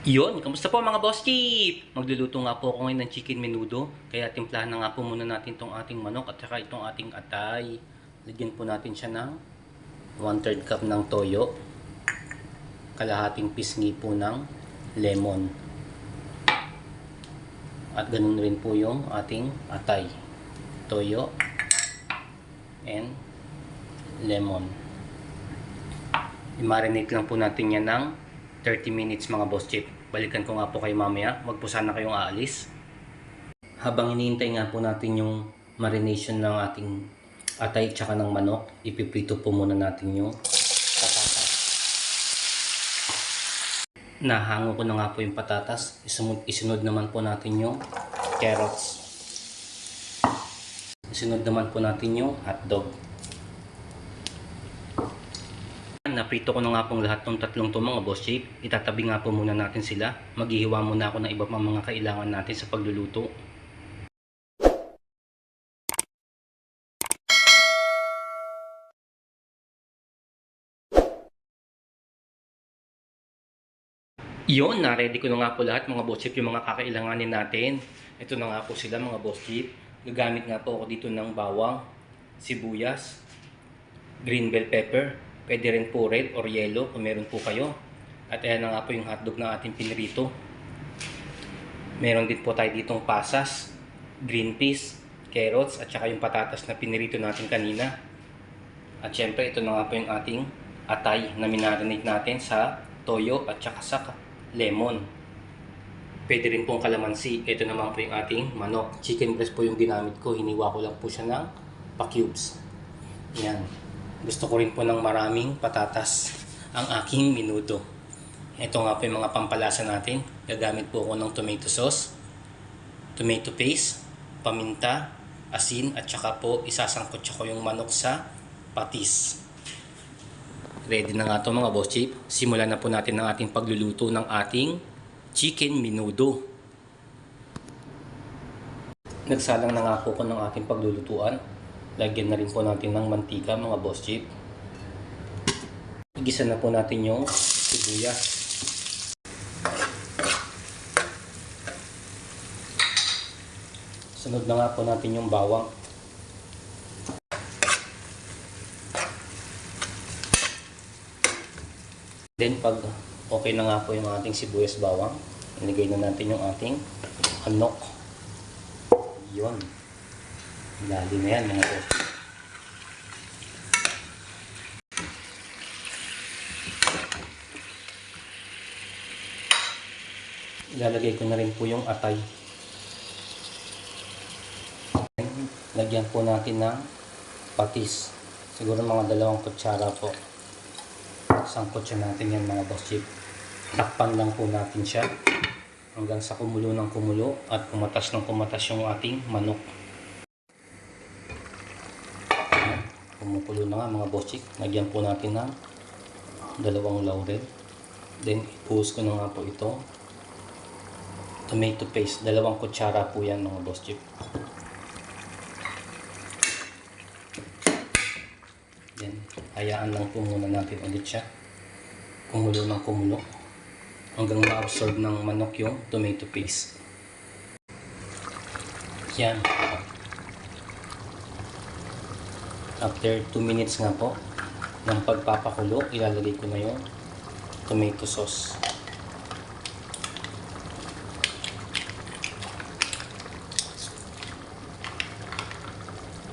Iyon, kamusta po mga boss chief? Magluluto nga po ako ngayon ng chicken menudo. Kaya timplahan na nga po muna natin itong ating manok at saka itong ating atay. Lagyan po natin siya ng 1/3 cup ng toyo. Kalahating pisngi po ng lemon. At ganun rin po yung ating atay. Toyo and lemon. I-marinate lang po natin yan ng 30 minutes mga boss chief. Balikan ko nga po kayo mamaya. Wag po sana kayong aalis. Habang hinihintay nga po natin yung marination ng ating atay tsaka ng manok, ipiprito po muna natin yung patatas. Nahango ko na nga po yung patatas. Isunod naman po natin yung carrots. Isunod naman po natin yung hotdog. Naprito ko na nga pong lahat ng tatlong to mga boss chief. Itatabi nga po muna natin sila. Maghihiwa muna ako ng iba pang mga kailangan natin sa pagluluto. Iyon, na-ready ko na nga po lahat mga boss chief yung mga kakailanganin natin. Ito na nga po sila mga boss chief. Gagamit nga po ako dito ng bawang, sibuyas, green bell pepper. Pwede rin po red or yellow kung meron po kayo. At ayan na nga po yung hotdog na ating pinirito. Meron din po tayo ditong pasas, green peas, carrots, at saka yung patatas na pinirito natin kanina. At syempre ito na nga po yung ating atay na minarinate natin sa toyo at saka sa lemon. Pwede rin pong kalamansi. Ito naman po yung ating manok. Chicken breast po yung ginamit ko. Hiniwa ko lang po siya ng pa-cubes. Yan. Gusto ko rin po ng maraming patatas ang aking menudo. Ito nga po yung mga pampalasa natin. Gagamit po ako ng tomato sauce, tomato paste, paminta, asin, at saka po isasangkot ko yung manok sa patis. Ready na nga ito mga boss chief. Simulan na po natin ang ating pagluluto ng ating chicken menudo. Nagsalang na nga po ko ng ating paglulutuan. Lagyan na rin po natin ng mantika mga boss chief. Igisa na po natin yung sibuyas. Sunod na nga po natin yung bawang. Then pag okay na nga po yung ating sibuyas bawang, ilagay na natin yung ating manok. Yun. Lali na yan mga boss. Ilalagay ko na rin po yung atay. Lagyan po natin ng patis. Siguro mga 2 kutsara po. Sangkot siya natin yan mga boss chief. Takpan lang po natin siya hanggang sa kumulo ng kumulo at kumatas ng kumatas yung ating manok. Kumukulo na nga mga boss chief. Lagyan po natin ng 2 laurel. Then ipuhos ko na nga po ito. Tomato paste. 2 kutsara po yan mga boss chief. Then hayaan lang po muna natin ulit siya. Kumulo ng kumulo hanggang ma-absorb ng manok yung tomato paste. Yan. After 2 minutes nga po ng pagpapakulo, ilalagay ko na yung tomato sauce.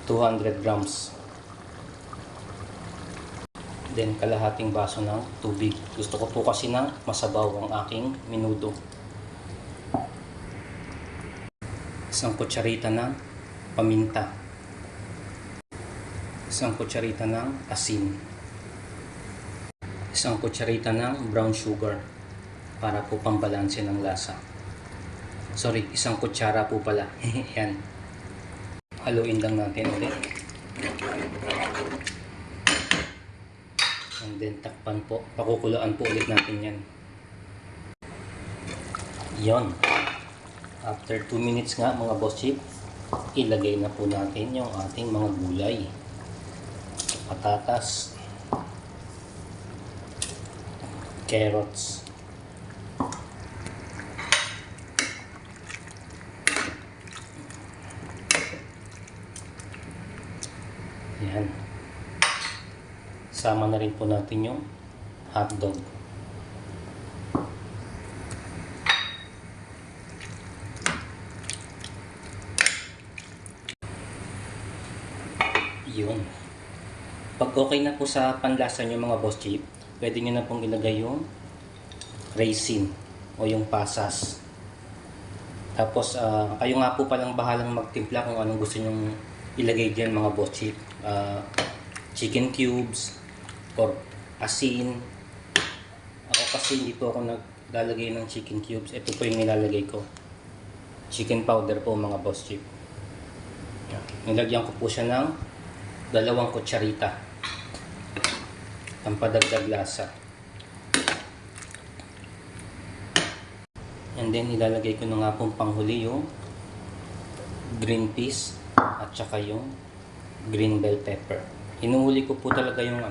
(200 grams). Then kalahating baso ng tubig. Gusto ko po kasi na masabaw ang aking menudo. 1 kutsarita ng paminta. 1 kutsarita ng asin. 1 kutsarita ng brown sugar para po pambalanse ng lasa. Sorry, 1 kutsara po pala. Yan. Haluin lang natin ulit. And then takpan po. Pakukulaan po ulit natin yan. Yon. After 2 minutes nga mga boss chief, ilagay na po natin yung ating mga gulay. Patatas, carrots, Yan. Sama na rin po natin yung hotdog. Yun. Pag okay na po sa panlasa nyo mga boss chip, pwede nyo na pong ilagay yung raisin o yung pasas. Tapos kayo nga po palang bahalang magtimpla kung anong gusto nyong ilagay dyan mga boss chip. Chicken cubes or asin. Ako kasi hindi po ako naglalagay ng chicken cubes. Ito po yung nilalagay ko. Chicken powder po mga boss chip. Nilagyan ko po siya ng 2 kutsarita. Pampadagdag lasa. And then ilalagay ko na nga pong panghuli yung green peas at saka yung green bell pepper. Hinuhuli ko po talaga yung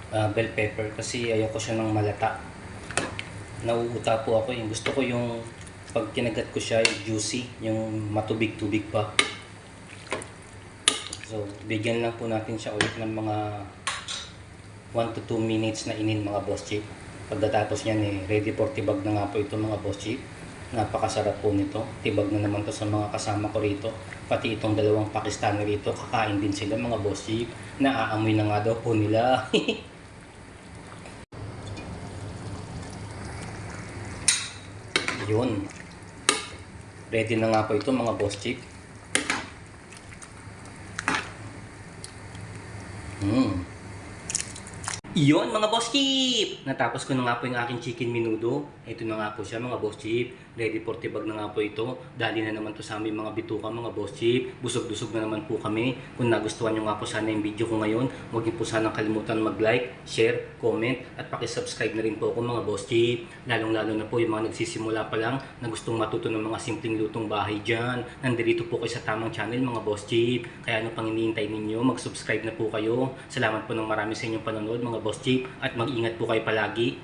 bell pepper kasi ayoko siya ng malata. Nauuta po ako. Yung gusto ko yung pag kinagat ko siya yung juicy, yung matubig-tubig pa. So bigyan lang po natin siya ulit ng mga 1 to 2 minutes na inin mga boss chip. Pagkatapos niyan ready for tibag na nga po ito mga boss chip. Napakasarap po nito. Tibag na naman to sa mga kasama ko rito. Pati itong 2 Pakistani rito, kakain din sila mga boss chip. Naaamoy na nga daw po nila. Yun. Ready na nga po ito mga boss chip. Iyon mga boss chip! Natapos ko na nga po yung aking chicken menudo. Ito na nga po siya mga boss chip. Ready for tibag na nga po ito. Dali na naman to sa aming mga bituka mga boss chip. Busog-busog na naman po kami. Kung nagustuhan nyo nga po sana yung video ko ngayon, huwag niyo po sanang kalimutan mag-like, share, comment, at pakisubscribe na rin po ako mga boss chip. Lalong-lalo na po yung mga nagsisimula pa lang na gustong matuto ng mga simpleng lutong bahay dyan. Nandito po kayo sa tamang channel mga boss chip. Kaya ano pang hinihintay ninyo, mag-subscribe na po kayo. Salamat po ng marami sa inyong panonood mga boss chip at mag-ingat po kayo palagi.